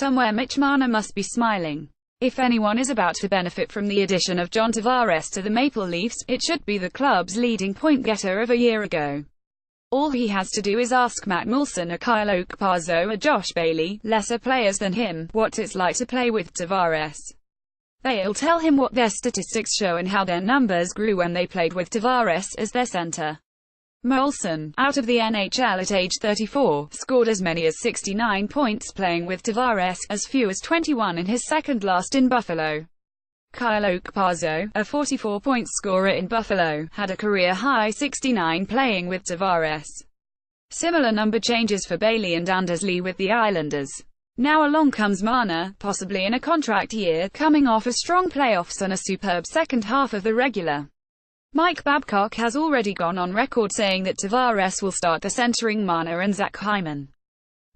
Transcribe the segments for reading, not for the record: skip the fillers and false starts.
somewhere Mitch Marner must be smiling. If anyone is about to benefit from the addition of John Tavares to the Maple Leafs, it should be the club's leading point-getter of a year ago. All he has to do is ask Matt Moulson or Kyle Okposo or Josh Bailey, lesser players than him, what it's like to play with Tavares. They'll tell him what their statistics show and how their numbers grew when they played with Tavares as their center. Moulson, out of the NHL at age 34, scored as many as 69 points playing with Tavares, as few as 21 in his second last in Buffalo. Kyle Okposo, a 44-point scorer in Buffalo, had a career-high 69 playing with Tavares. Similar number changes for Bailey and Andersley with the Islanders. Now along comes Marner, possibly in a contract year, coming off a strong playoffs and a superb second half of the regular. Mike Babcock has already gone on record saying that Tavares will start the centering Marner and Zach Hyman.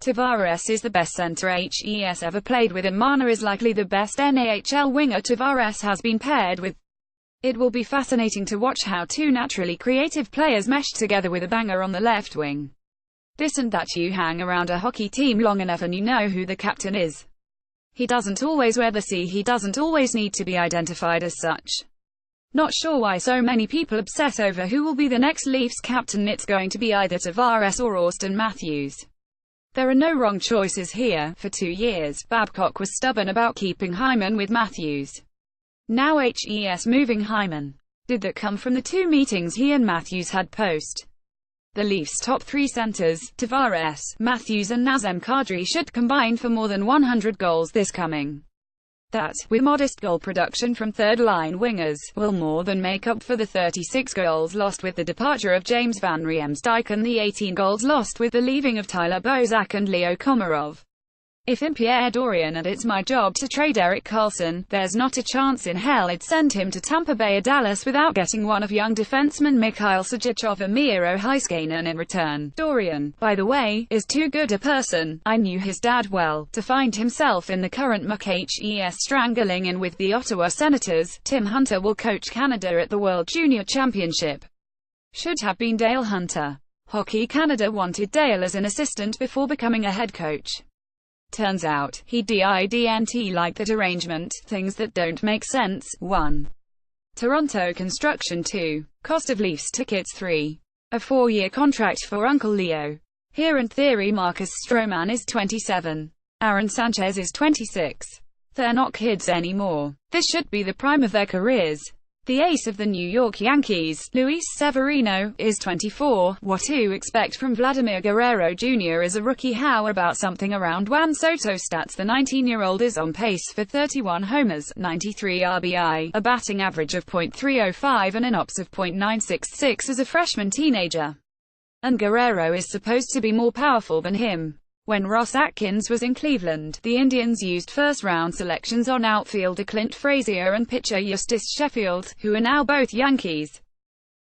Tavares is the best center HES ever played with and Marner is likely the best NAHL winger Tavares has been paired with. It will be fascinating to watch how two naturally creative players mesh together with a banger on the left wing. This and that: you hang around a hockey team long enough and you know who the captain is. He doesn't always wear the C, he doesn't always need to be identified as such. Not sure why so many people obsess over who will be the next Leafs captain. It's going to be either Tavares or Auston Matthews. There are no wrong choices here. For 2 years, Babcock was stubborn about keeping Hyman with Matthews. Now HES moving Hyman. Did that come from the 2 meetings he and Matthews had post? The Leafs' top 3 centers, Tavares, Matthews and Nazem Kadri, should combine for more than 100 goals this coming. That, with modest goal production from third-line wingers, will more than make up for the 36 goals lost with the departure of James Van Riemsdyk and the 18 goals lost with the leaving of Tyler Bozak and Leo Komarov. If I'm Pierre Dorian and it's my job to trade Erik Karlsson, there's not a chance in hell I'd send him to Tampa Bay or Dallas without getting one of young defenseman Mikhail Sergachev or Miro Heiskanen in return. Dorian, by the way, is too good a person, I knew his dad well, to find himself in the current muck HES strangling in with the Ottawa Senators. Tim Hunter will coach Canada at the World Junior Championship. Should have been Dale Hunter. Hockey Canada wanted Dale as an assistant before becoming a head coach. Turns out, he didn't like that arrangement. Things that don't make sense. 1. Toronto construction. 2. Cost of Leafs tickets. 3. A 4-year contract for Uncle Leo. Here in theory Marcus Stroman is 27. Aaron Sanchez is 26. They're not kids anymore. This should be the prime of their careers. The ace of the New York Yankees, Luis Severino, is 24. What to expect from Vladimir Guerrero Jr. as a rookie? How about something around Juan Soto stats? The 19-year-old is on pace for 31 homers, 93 RBI, a batting average of .305 and an OPS of .966 as a freshman teenager. And Guerrero is supposed to be more powerful than him. When Ross Atkins was in Cleveland, the Indians used first-round selections on outfielder Clint Frazier and pitcher Eustace Sheffield, who are now both Yankees.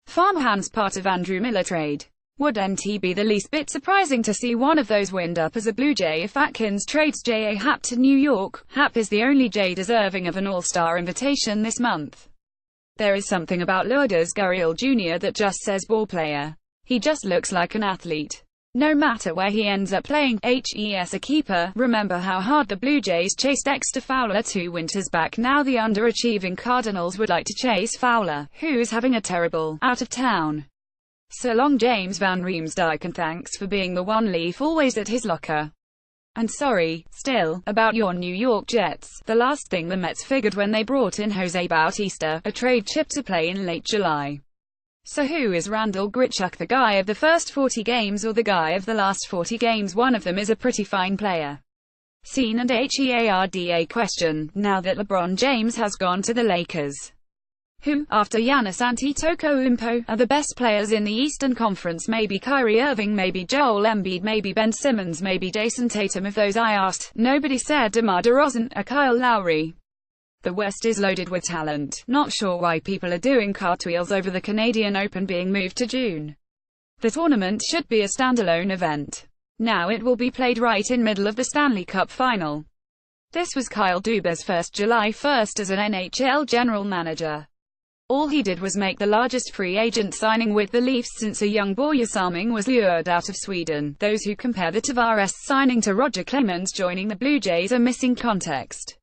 Farmhands part of Andrew Miller trade. Wouldn't it be the least bit surprising to see one of those wind up as a Blue Jay if Atkins trades J.A. Happ to New York? Happ is the only Jay deserving of an All-Star invitation this month. There is something about Lourdes Gurriel Jr. that just says ballplayer. He just looks like an athlete. No matter where he ends up playing, HES a keeper. Remember how hard the Blue Jays chased Dexter Fowler 2 winters back? Now the underachieving Cardinals would like to chase Fowler, who's having a terrible out of town. So long James Van Riemsdyk, and thanks for being the one Leaf always at his locker. And sorry, still, about your New York Jets. The last thing the Mets figured when they brought in Jose Bautista, a trade chip to play in late July. So who is Randall Grichuk, the guy of the first 40 games or the guy of the last 40 games? One of them is a pretty fine player. Scene and HEARDA question, now that LeBron James has gone to the Lakers. Who, after Giannis Antetokounmpo, are the best players in the Eastern Conference? Maybe Kyrie Irving, maybe Joel Embiid, maybe Ben Simmons, maybe Jason Tatum. Of those I asked, nobody said DeMar DeRozan or Kyle Lowry. The West is loaded with talent. Not sure why people are doing cartwheels over the Canadian Open being moved to June. The tournament should be a standalone event. Now it will be played right in middle of the Stanley Cup final. This was Kyle Dubas' first July 1st as an NHL general manager. All he did was make the largest free agent signing with the Leafs since a young Börje Salming was lured out of Sweden. Those who compare the Tavares signing to Roger Clemens joining the Blue Jays are missing context.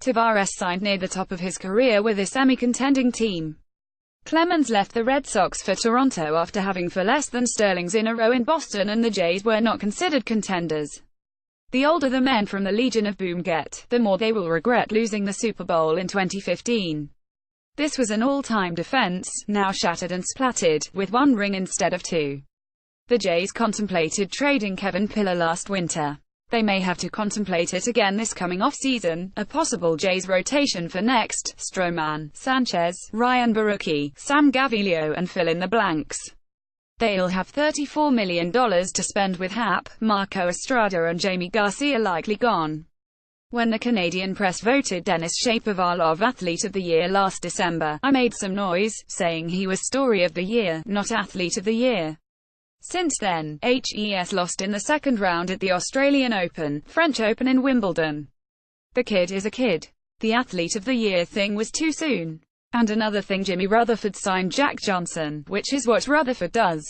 Tavares signed near the top of his career with a semi-contending team. Clemens left the Red Sox for Toronto after having for less than Sterling's in a row in Boston, and the Jays were not considered contenders. The older the men from the Legion of Boom get, the more they will regret losing the Super Bowl in 2015. This was an all-time defense, now shattered and splattered, with one ring instead of two. The Jays contemplated trading Kevin Pillar last winter. They may have to contemplate it again this coming off-season. A possible Jays rotation for next: Stroman, Sanchez, Ryan Barucki, Sam Gaviglio, and fill in the blanks. They'll have $34 million to spend, with Happ, Marco Estrada and Jamie Garcia likely gone. When the Canadian press voted Denis Shapovalov Athlete of the Year last December, I made some noise, saying he was Story of the Year, not Athlete of the Year. Since then, HES lost in the second round at the Australian Open, French Open in Wimbledon. The kid is a kid. The Athlete of the Year thing was too soon. And another thing, Jimmy Rutherford signed Jack Johnson, which is what Rutherford does.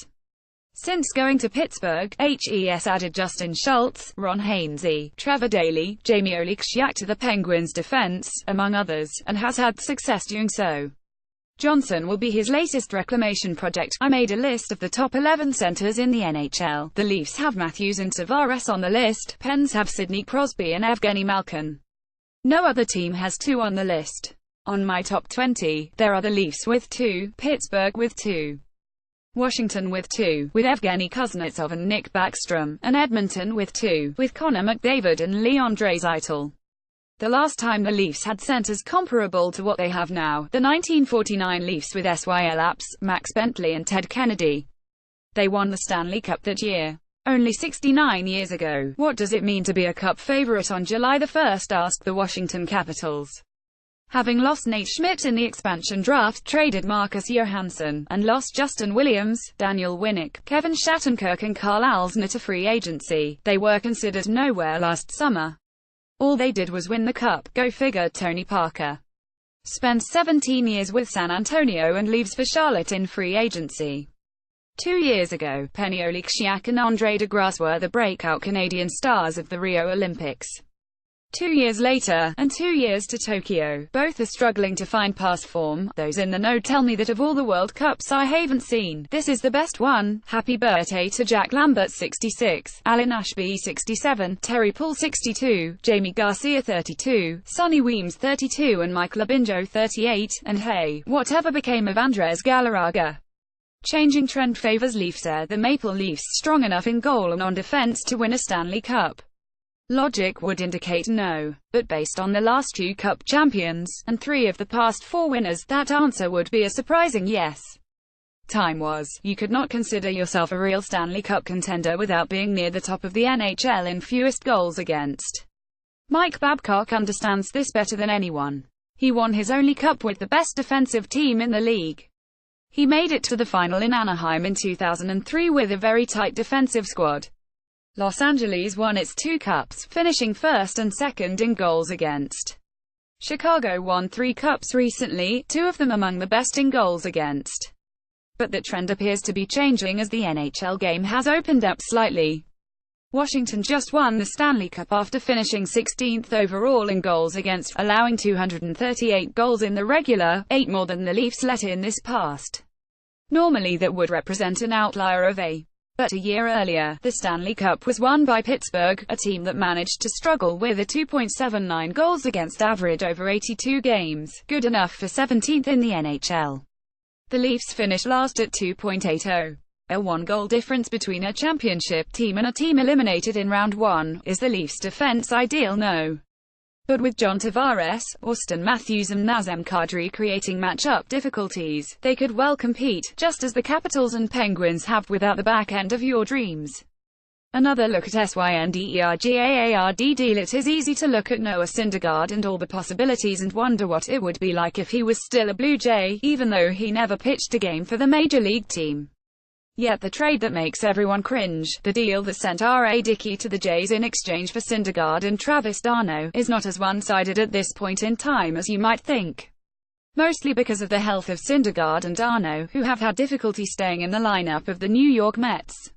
Since going to Pittsburgh, HES added Justin Schultz, Ron Hainsey, Trevor Daley, Jamie Oleksiak to the Penguins' defense, among others, and has had success doing so. Johnson will be his latest reclamation project. I made a list of the top 11 centers in the NHL. The Leafs have Matthews and Tavares on the list. Pens have Sidney Crosby and Evgeny Malkin. No other team has two on the list. On my top 20, there are the Leafs with 2, Pittsburgh with 2, Washington with 2, with Evgeny Kuznetsov and Nick Backstrom, and Edmonton with 2, with Connor McDavid and Leon Draisaitl. The last time the Leafs had centers comparable to what they have now, the 1949 Leafs with SYL Apps, Max Bentley and Ted Kennedy. They won the Stanley Cup that year. Only 69 years ago. What does it mean to be a Cup favorite on July the 1st? Asked the Washington Capitals. Having lost Nate Schmidt in the expansion draft, traded Marcus Johansson, and lost Justin Williams, Daniel Winnick, Kevin Shattenkirk and Carl Alsner to free agency, they were considered nowhere last summer. All they did was win the Cup. Go figure. Tony Parker spends 17 years with San Antonio and leaves for Charlotte in free agency. 2 years ago, Penny Oleksiak and Andre DeGrasse were the breakout Canadian stars of the Rio Olympics. 2 years later, and 2 years to Tokyo, both are struggling to find past form. Those in the know tell me that of all the World Cups I haven't seen, this is the best one. Happy birthday to Jack Lambert 66, Alan Ashby 67, Terry Paul 62, Jamie Garcia 32, Sonny Weems 32 and Mike Labinjo 38, and hey, whatever became of Andres Galarraga? Changing trend favors Leafs. Are the Maple Leafs strong enough in goal and on defense to win a Stanley Cup? Logic would indicate no, but based on the last 2 Cup champions, and 3 of the past 4 winners, that answer would be a surprising yes. Time was, you could not consider yourself a real Stanley Cup contender without being near the top of the NHL in fewest goals against. Mike Babcock understands this better than anyone. He won his only Cup with the best defensive team in the league. He made it to the final in Anaheim in 2003 with a very tight defensive squad. Los Angeles won its 2 Cups, finishing first and second in goals against. Chicago won 3 Cups recently, 2 of them among the best in goals against. But that trend appears to be changing as the NHL game has opened up slightly. Washington just won the Stanley Cup after finishing 16th overall in goals against, allowing 238 goals in the regular, 8 more than the Leafs let in this past. Normally that would represent an outlier of a. But a year earlier, the Stanley Cup was won by Pittsburgh, a team that managed to struggle with a 2.79 goals against average over 82 games, good enough for 17th in the NHL. The Leafs finished last at 2.80. A 1-goal difference between a championship team and a team eliminated in round 1. Is the Leafs' defense ideal? No. But with John Tavares, Auston Matthews and Nazem Kadri creating matchup difficulties, they could well compete, just as the Capitals and Penguins have without the back end of your dreams. Another look at SYNDERGAARD deal. It is easy to look at Noah Syndergaard and all the possibilities and wonder what it would be like if he was still a Blue Jay, even though he never pitched a game for the Major League team. Yet the trade that makes everyone cringe, the deal that sent R.A. Dickey to the Jays in exchange for Syndergaard and Travis d'Arnaud, is not as one-sided at this point in time as you might think. mostly because of the health of Syndergaard and D'Arnaud, who have had difficulty staying in the lineup of the New York Mets.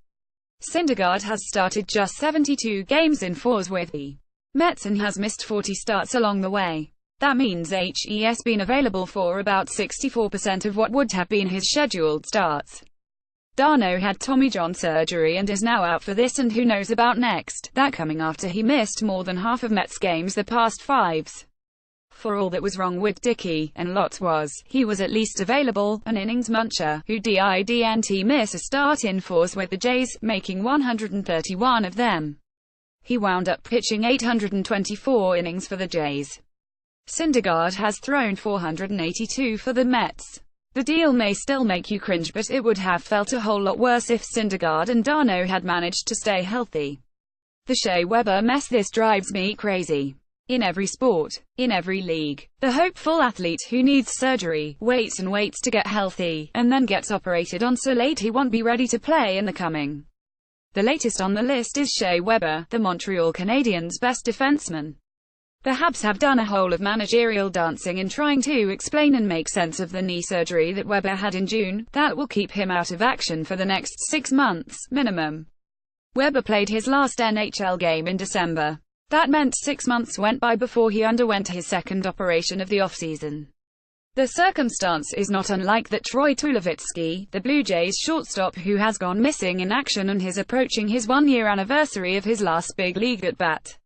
Syndergaard has started just 72 games in fours with the Mets and has missed 40 starts along the way. That means he's been available for about 64% of what would have been his scheduled starts. D'Arnaud had Tommy John surgery and is now out for this and who knows about next, that coming after he missed more than half of Mets games the past 5s. For all that was wrong with Dickey, and lots was, he was at least available, an innings muncher, who didn't miss a start in fours with the Jays, making 131 of them. He wound up pitching 824 innings for the Jays. Syndergaard has thrown 482 for the Mets. The deal may still make you cringe, but it would have felt a whole lot worse if Syndergaard and D'Arnaud had managed to stay healthy. The Shea Weber mess, this drives me crazy. In every sport, in every league, the hopeful athlete who needs surgery, waits and waits to get healthy, and then gets operated on so late he won't be ready to play in the coming. The latest on the list is Shea Weber, the Montreal Canadiens' best defenseman. The Habs have done a whole of managerial dancing in trying to explain and make sense of the knee surgery that Weber had in June, that will keep him out of action for the next 6 months, minimum. Weber played his last NHL game in December. That meant 6 months went by before he underwent his second operation of the offseason. The circumstance is not unlike that Troy Tulowitzki, the Blue Jays shortstop who has gone missing in action and is approaching his 1-year anniversary of his last big league at-bat.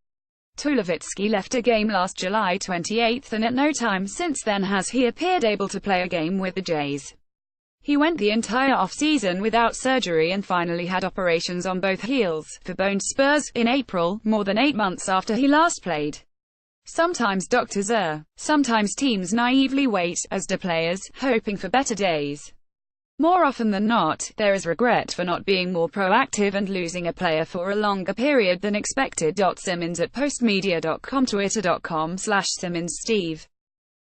Tulowitzki left a game last July 28 and at no time since then has he appeared able to play a game with the Jays. He went the entire off-season without surgery and finally had operations on both heels, for bone spurs, in April, more than 8 months after he last played. Sometimes doctors sometimes teams naively wait, as do players, hoping for better days. More often than not, there is regret for not being more proactive and losing a player for a longer period than expected. Simmons at postmedia.com, twitter.com/SimmonsSteve